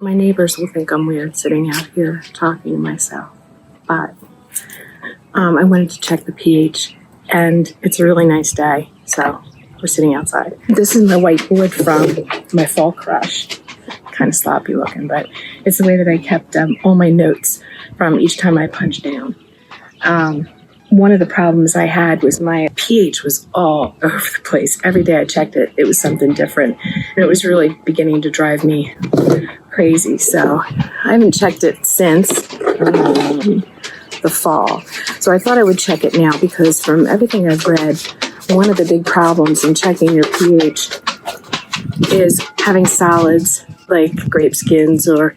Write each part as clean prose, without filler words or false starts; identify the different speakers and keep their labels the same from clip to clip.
Speaker 1: My neighbors will think I'm weird sitting out here talking to myself, but I wanted to check the pH, and it's a really nice day, so we're sitting outside. This is my whiteboard from my fall crush. Kind of sloppy looking, but it's the way that I kept all my notes from each time I punched down. One of the problems I had was my pH was all over the place. Every day I checked it, it was something different. And it was really beginning to drive me crazy. So I haven't checked it since the fall. So I thought I would check it now because from everything I've read, one of the big problems in checking your pH is having solids like grape skins or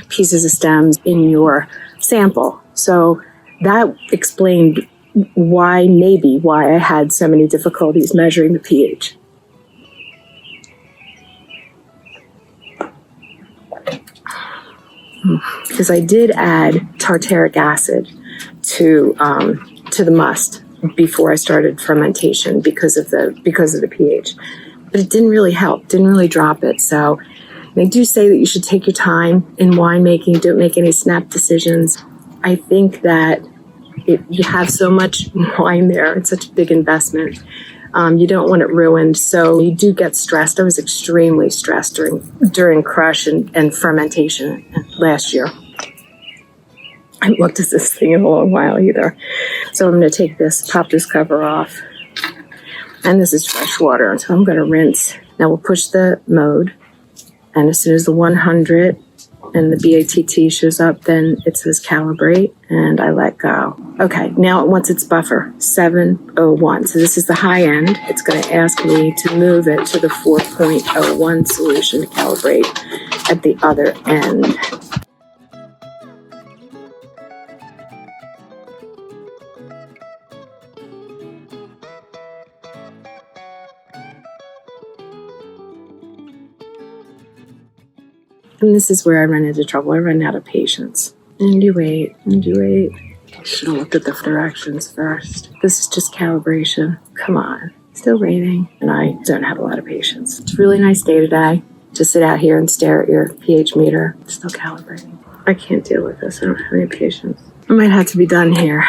Speaker 1: pieces of stems in your sample. So that explained why I had so many difficulties measuring the pH. Because I did add tartaric acid to the must before I started fermentation because of the pH, but it didn't really help, didn't really drop it. So they do say that you should take your time in winemaking, don't make any snap decisions. I think that you have so much wine there, it's such a big investment. You don't want it ruined, so you do get stressed. I was extremely stressed during crush and fermentation last year. I haven't looked at this thing in a long while either. So I'm going to pop this cover off. And this is fresh water, so I'm going to rinse. Now we'll push the mode, and as soon as the 100 and the BATT shows up, then it says calibrate, and I let go. Okay, now once it's buffer, 701. So this is the high end. It's going to ask me to move it to the 4.01 solution to calibrate at the other end. And this is where I run into trouble. I run out of patience. And you wait. I should have looked at the directions first. This is just calibration. Come on. Still raining. And I don't have a lot of patience. It's a really nice day today. Just sit out here and stare at your pH meter. Still calibrating. I can't deal with this. I don't have any patience. I might have to be done here.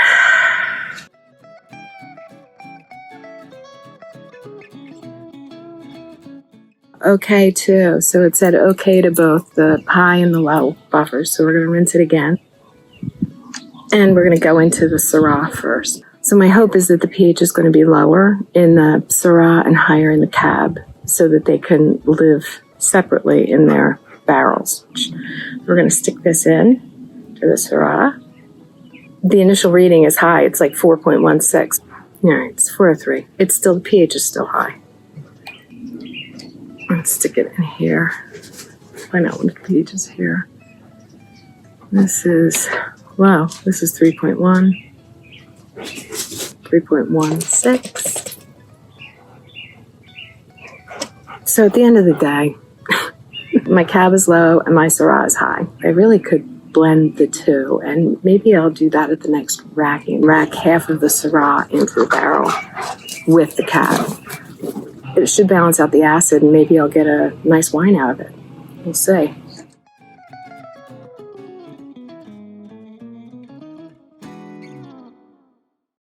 Speaker 1: Okay too. So it said okay to both the high and the low buffers. So we're going to rinse it again. And we're going to go into the Syrah first. So my hope is that the pH is going to be lower in the Syrah and higher in the Cab so that they can live separately in their barrels. We're going to stick this in to the Syrah. The initial reading is high. It's like 4.16. All right, it's 403. The pH is still high. Let's stick it in here. Find out what the pH is here. This is 3.1, 3.16. So at the end of the day, my Cab is low and my Syrah is high. I really could blend the two, and maybe I'll do that at the next racking. Rack half of the Syrah into the barrel with the Cab. It should balance out the acid, and maybe I'll get a nice wine out of it. We'll see.